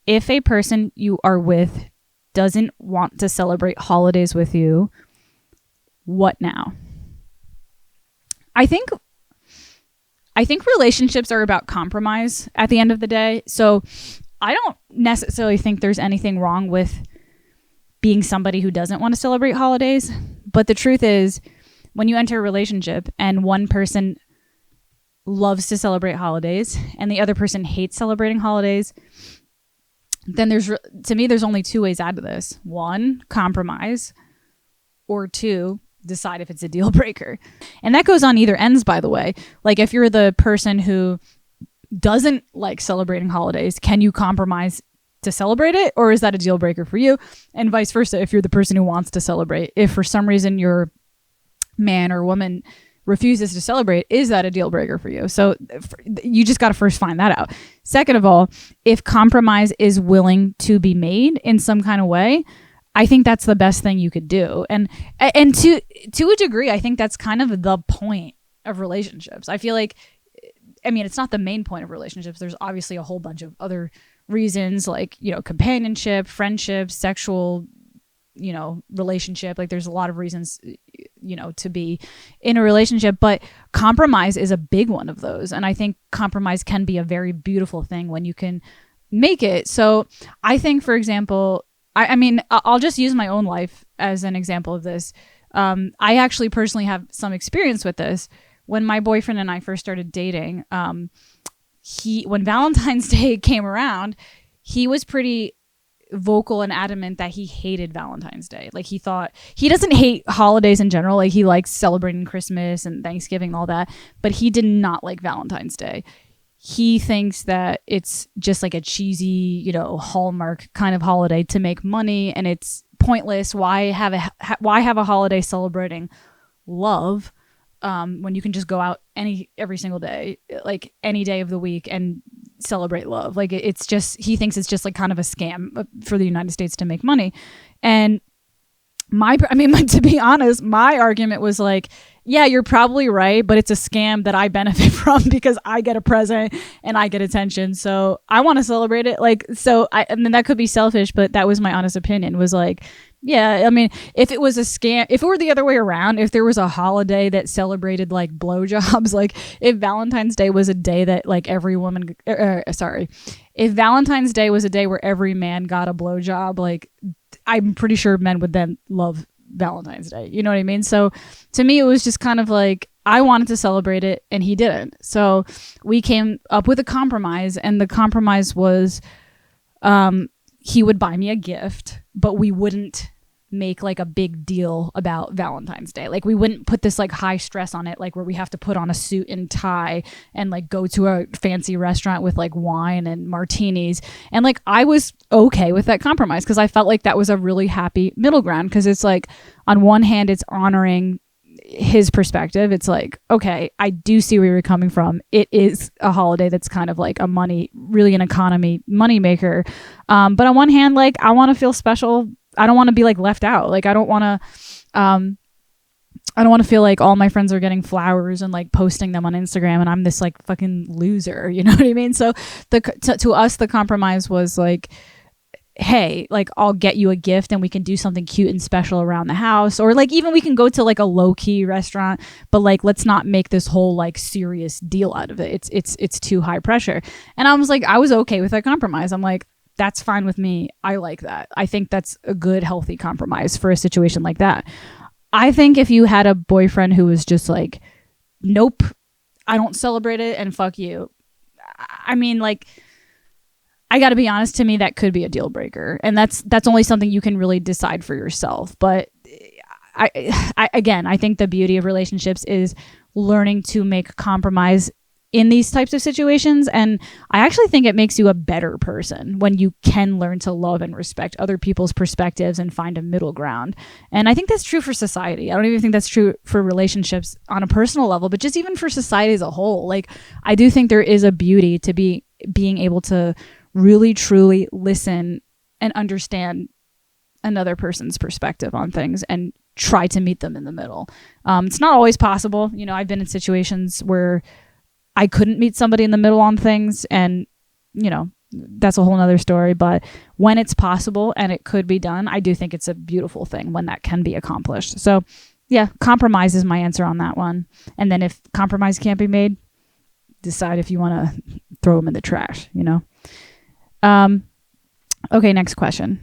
if a person you are with doesn't want to celebrate holidays with you, what now? I think relationships are about compromise at the end of the day. So I don't necessarily think there's anything wrong with being somebody who doesn't want to celebrate holidays. But the truth is, when you enter a relationship and one person loves to celebrate holidays and the other person hates celebrating holidays, then to me, there's only two ways out of this. One, compromise, or two, decide if it's a deal breaker. And that goes on either ends, by the way. Like, if you're the person who doesn't like celebrating holidays, can you compromise to celebrate it, or is that a deal breaker for you? And vice versa, if you're the person who wants to celebrate, if for some reason your man or woman refuses to celebrate, is that a deal breaker for you? So you just got to first find that out. Second of all, if compromise is willing to be made in some kind of way, I think that's the best thing you could do. And to a degree, I think that's kind of the point of relationships. I feel like, I mean, it's not the main point of relationships. There's obviously a whole bunch of other reasons, like, you know, companionship, friendship, sexual, you know, relationship. Like, there's a lot of reasons, you know, to be in a relationship, but compromise is a big one of those. And I think compromise can be a very beautiful thing when you can make it. So I think, for example, I mean, I'll just use my own life as an example of this. I actually personally have some experience with this. When my boyfriend and I first started dating, when Valentine's Day came around, he was pretty vocal and adamant that he hated Valentine's Day. Like, he doesn't hate holidays in general. Like, he likes celebrating Christmas and Thanksgiving and all that, but he did not like Valentine's Day. He thinks that it's just like a cheesy, you know, Hallmark kind of holiday to make money, and it's pointless. Why have a holiday celebrating love when you can just go out every single day, like any day of the week, and celebrate love? Like, it's just, he thinks it's just like kind of a scam for the United States to make money. And to be honest, my argument was like, yeah, you're probably right, but it's a scam that I benefit from because I get a present and I get attention. So I want to celebrate it. Like, and then that could be selfish, but that was my honest opinion, was like, yeah, I mean, if it was a scam, if it were the other way around, if there was a holiday that celebrated like blowjobs, like if Valentine's Day was a day that like every woman, if Valentine's Day was a day where every man got a blowjob, like I'm pretty sure men would then love Valentine's Day. You know what I mean? So to me, it was just kind of like, I wanted to celebrate it and he didn't. So we came up with a compromise, and the compromise was he would buy me a gift, but we wouldn't make like a big deal about Valentine's Day. Like, we wouldn't put this like high stress on it, like where we have to put on a suit and tie and like go to a fancy restaurant with like wine and martinis. And like, I was okay with that compromise because I felt like that was a really happy middle ground, because it's like, on one hand, it's honoring his perspective. It's like, okay, I do see where you're coming from. It is a holiday that's kind of like really an economy money maker. But on one hand, like, I want to feel special. I don't want to be like left out. Like, I don't want to feel like all my friends are getting flowers and like posting them on Instagram and I'm this like fucking loser. You know what I mean? So to us, the compromise was like, hey, like, I'll get you a gift and we can do something cute and special around the house, or like even we can go to like a low-key restaurant, but like, let's not make this whole like serious deal out of it. It's too high pressure. And I was okay with that compromise. I'm like, that's fine with me. I like that. I think that's a good, healthy compromise for a situation like that. I think if you had a boyfriend who was just like, nope, I don't celebrate it and fuck you. I mean, like, I got to be honest, to me, that could be a deal breaker. And that's only something you can really decide for yourself. But I think the beauty of relationships is learning to make compromise in these types of situations. And I actually think it makes you a better person when you can learn to love and respect other people's perspectives and find a middle ground. And I think that's true for society. I don't even think that's true for relationships on a personal level, but just even for society as a whole. Like, I do think there is a beauty to being able to really, truly listen and understand another person's perspective on things and try to meet them in the middle. It's not always possible. You know, I've been in situations where I couldn't meet somebody in the middle on things, and, you know, that's a whole nother story. But when it's possible and it could be done, I do think it's a beautiful thing when that can be accomplished. So yeah, compromise is my answer on that one. And then if compromise can't be made, decide if you want to throw them in the trash, you know? Okay, next question.